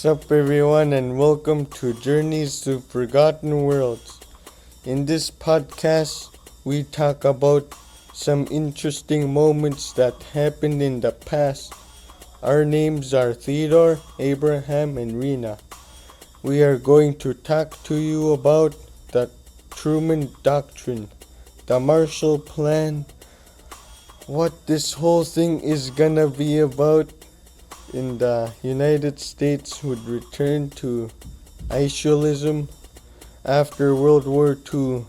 Sup everyone and welcome to Journeys to Forgotten Worlds. In this podcast, we talk about some interesting moments that happened in the past. Our names are Theodore, Abraham, and Rena. We are going to talk to you about the Truman Doctrine, the Marshall Plan, what this whole thing is gonna be about. In the United States would return to isolationism after World War II,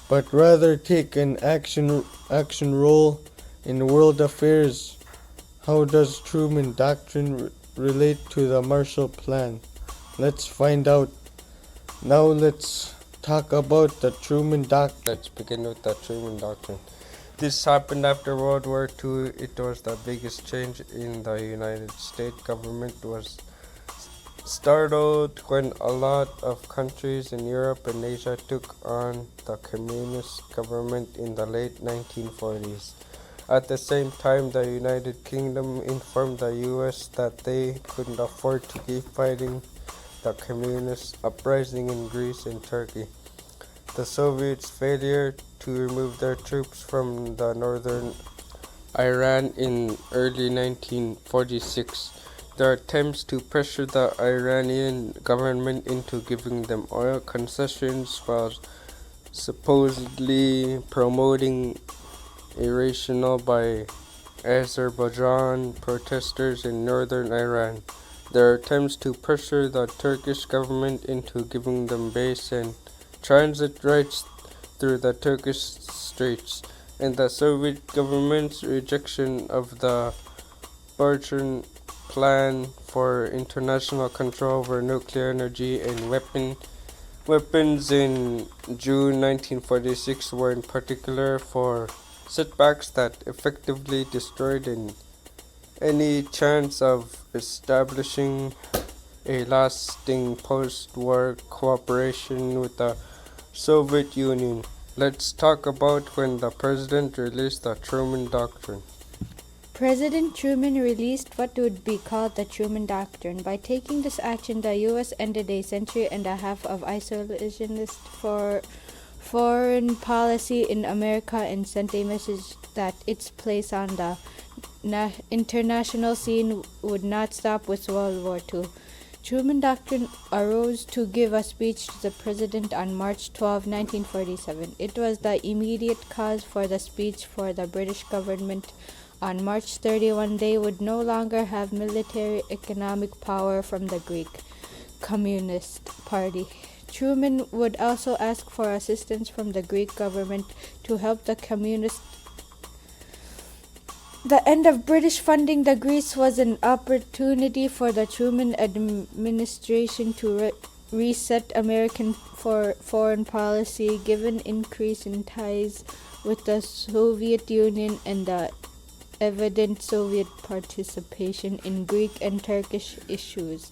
but rather take an action role in world affairs. How does Truman Doctrine relate to the Marshall Plan? Let's find out. Now let's talk about the Truman Doctrine. Let's begin with the Truman Doctrine. This happened after World War II. It was the biggest change in the United States government. Was startled when a lot of countries in Europe and Asia took on the communist government in the late 1940s. At the same time, the United Kingdom informed the US that they couldn't afford to keep fighting the communist uprising in Greece and Turkey. The Soviets' failure to remove their troops from the northern Iran in early 1946. Their attempts to pressure the Iranian government into giving them oil concessions while supposedly promoting irrational by Azerbaijan protesters in northern Iran. Their attempts to pressure the Turkish government into giving them base and transit rights through the Turkish Straits, and the Soviet government's rejection of the Doctrine plan for international control over nuclear energy and weapons in June 1946 were in particular for setbacks that effectively destroyed any chance of establishing a lasting post-war cooperation with the Soviet Union. Let's talk about when the president released the Truman Doctrine. President Truman released what would be called the Truman Doctrine. By taking this action, the U.S. ended a century and a half of isolationist foreign policy in America and sent a message that its place on the international scene would not stop with World War II. Truman Doctrine arose to give a speech to the President on March 12, 1947. It was the immediate cause for the speech for the British government. On March 31, they would no longer have military economic power from the Greek Communist Party. Truman would also ask for assistance from the Greek government to help the communists. The end of British funding to Greece was an opportunity for the Truman administration to reset American foreign policy, given increase in ties with the Soviet Union and the evident Soviet participation in Greek and Turkish issues.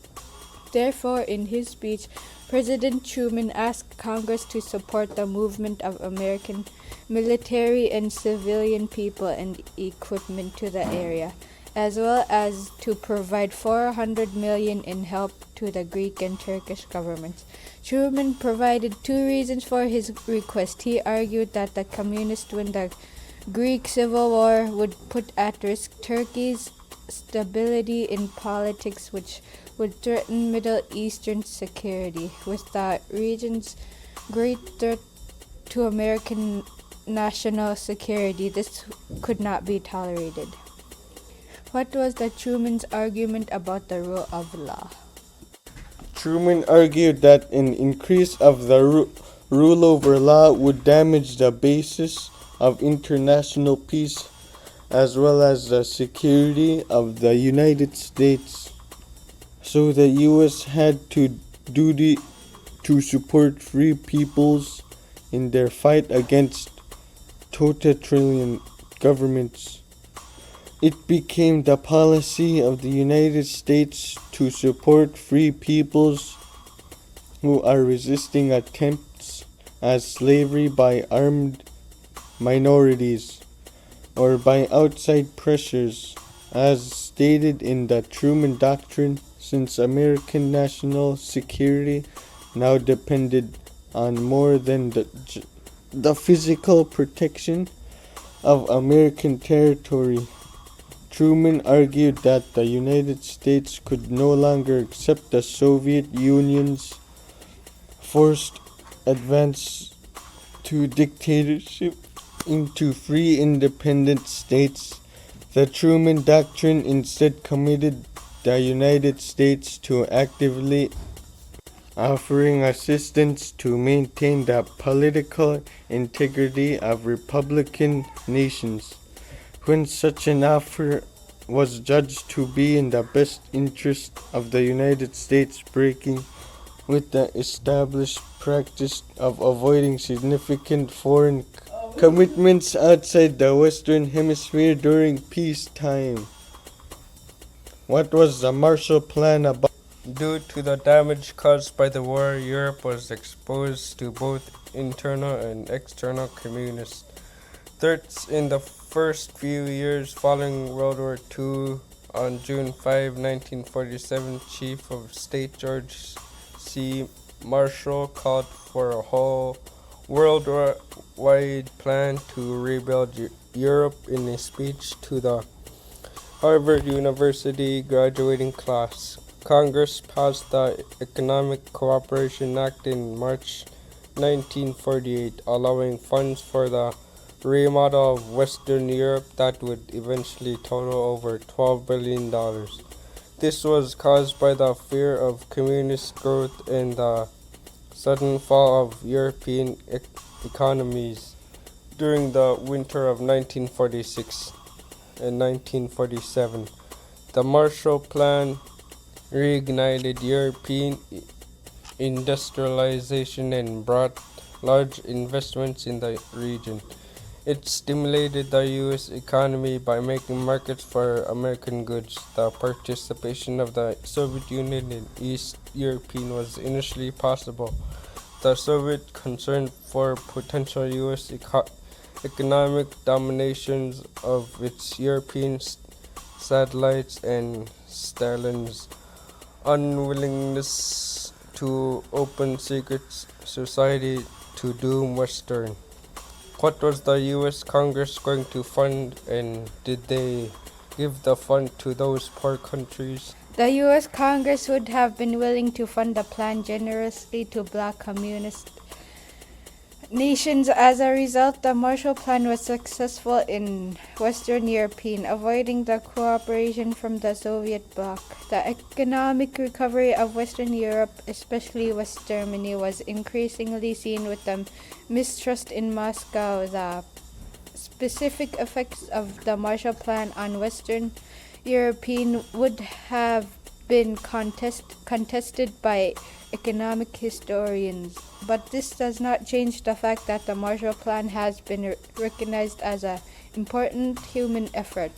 Therefore, in his speech, President Truman asked Congress to support the movement of American military and civilian people and equipment to the area, as well as to provide $400 million in help to the Greek and Turkish governments. Truman provided two reasons for his request. He argued that the communists win the Greek Civil War would put at risk Turkey's stability in politics, which would threaten Middle Eastern security. With the region's great threat to American national security, this could not be tolerated. What was the Truman's argument about the rule of law? Truman argued that an increase of the rule over law would damage the basis of international peace as well as the security of the United States. So the U.S. had to duty to support free peoples in their fight against totalitarian governments. It became the policy of the United States to support free peoples who are resisting attempts at slavery by armed minorities or by outside pressures, as stated in the Truman Doctrine. since American national security now depended on more than the physical protection of American territory. Truman argued that the United States could no longer accept the Soviet Union's forced advance to dictatorship into free independent states. The Truman Doctrine instead committed the United States to actively offering assistance to maintain the political integrity of Republican nations. When such an offer was judged to be in the best interest of the United States, breaking with the established practice of avoiding significant foreign commitments outside the Western Hemisphere during peacetime. What was the Marshall Plan about? Due to the damage caused by the war, Europe was exposed to both internal and external communist threats in the first few years following World War II. On June 5, 1947, Chief of State George C. Marshall called for a whole worldwide plan to rebuild Europe in a speech to the Harvard University graduating class. Congress passed the Economic Cooperation Act in March 1948, allowing funds for the remodel of Western Europe that would eventually total over $12 billion. This was caused by the fear of communist growth and the sudden fall of European economies during the winter of 1946 and 1947. The Marshall Plan reignited European industrialization and brought large investments in the region. It stimulated the U.S. economy by making markets for American goods. The participation of the Soviet Union in East Europe was initially possible. The Soviet concern for potential U.S. economic dominations of its European satellites and Stalin's unwillingness to open secret society to doom Western. What was the U.S. Congress going to fund, and did they give the fund to those poor countries? The U.S. Congress would have been willing to fund the plan generously to black communist nations. As a result, the Marshall Plan was successful in Western Europe, avoiding the cooperation from the Soviet bloc. The economic recovery of Western Europe, especially West Germany, was increasingly seen with the mistrust in Moscow. The specific effects of the Marshall Plan on Western Europe would have been contested by economic historians, but this does not change the fact that the Marshall Plan has been recognized as an important human effort.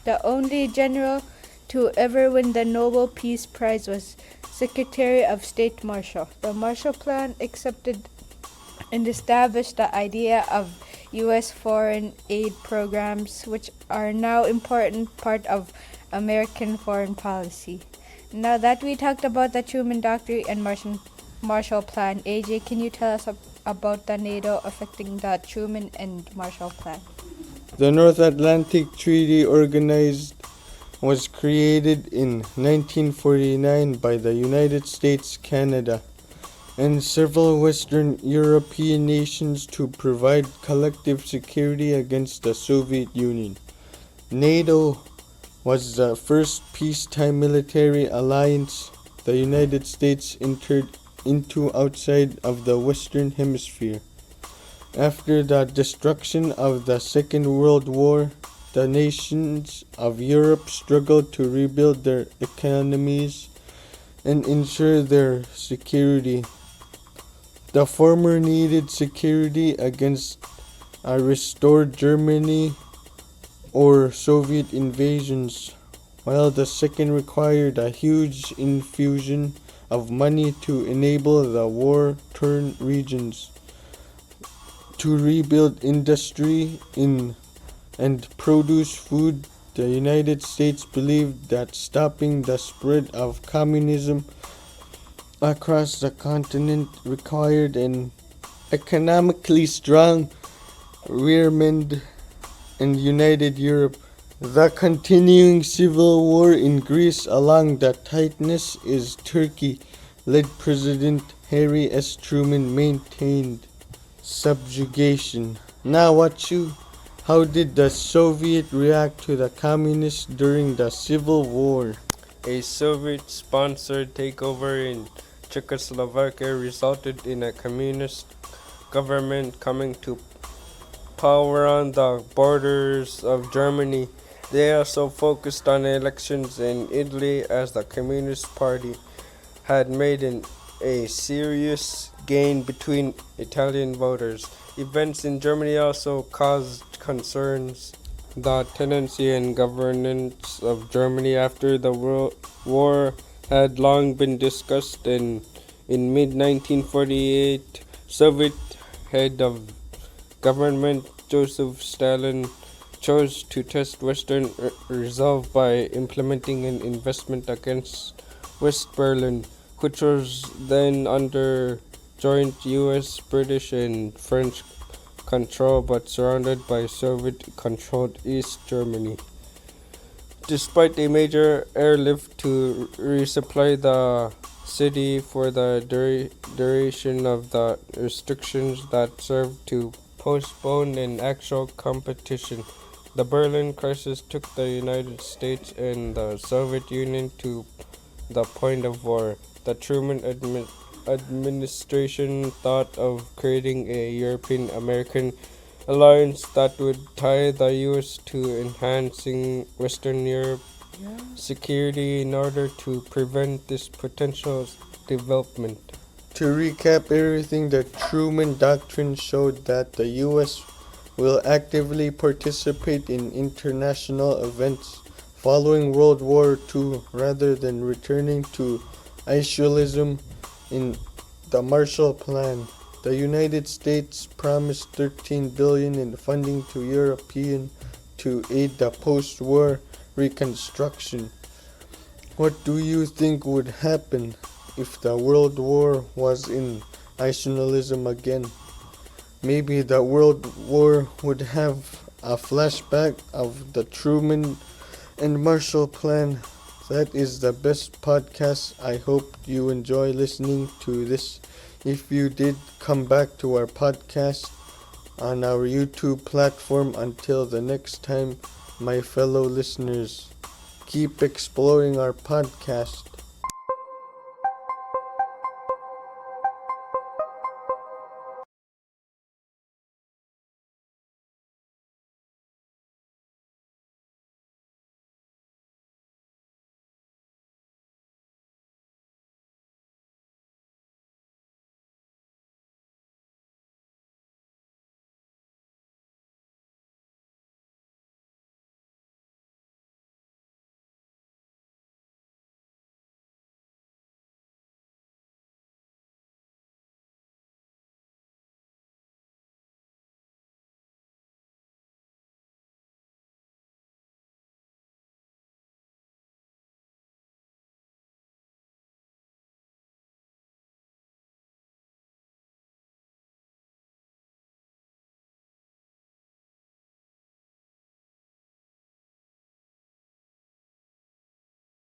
The only general to ever win the Nobel Peace Prize was Secretary of State Marshall. The Marshall Plan accepted and established the idea of U.S. foreign aid programs, which are now important part of American foreign policy. Now that we talked about the Truman Doctrine and Marshall Plan, AJ, can you tell us about the NATO affecting the Truman and Marshall Plan? The North Atlantic Treaty was created in 1949 by the United States, Canada, and several Western European nations to provide collective security against the Soviet Union. NATO was the first peacetime military alliance the United States entered into outside of the Western Hemisphere. After the destruction of the Second World War, the nations of Europe struggled to rebuild their economies and ensure their security. The former needed security against a restored Germany or Soviet invasions, while the second required a huge infusion of money to enable the war-torn regions to rebuild industry and produce food the United States believed that stopping the spread of communism across the continent required an economically strong rearmament and united Europe. The continuing civil war in Greece along the tightness is Turkey-led President Harry S. Truman maintained subjugation. Now how did the Soviet react to the communists during the Civil War? A Soviet-sponsored takeover in Czechoslovakia resulted in a communist government coming to power on the borders of Germany. They also focused on elections in Italy as the Communist Party had made a serious gain between Italian voters. Events in Germany also caused concerns. The tendency and governance of Germany after the war had long been discussed, and in mid-1948, Soviet head of government Joseph Stalin chose to test Western resolve by implementing an investment against West Berlin, which was then under joint U.S., British, and French control but surrounded by Soviet-controlled East Germany. Despite a major airlift to resupply the city for the duration of the restrictions that served to postpone an actual competition, the Berlin crisis took the United States and the Soviet Union to the point of war. The Truman administration thought of creating a European-American alliance that would tie the U.S. to enhancing Western Europe security in order to prevent this potential development. To recap everything, the Truman Doctrine showed that the U.S. will actively participate in international events following World War II rather than returning to isolationism. In the Marshall Plan, the United States promised $13 billion in funding to Europeans to aid the post-war reconstruction. What do you think would happen if the World War was in isolationism again? Maybe the World War would have a flashback of the Truman and Marshall Plan. That is the best podcast. I hope you enjoy listening to this. If you did, come back to our podcast on our YouTube platform. Until the next time, my fellow listeners, keep exploring our podcast.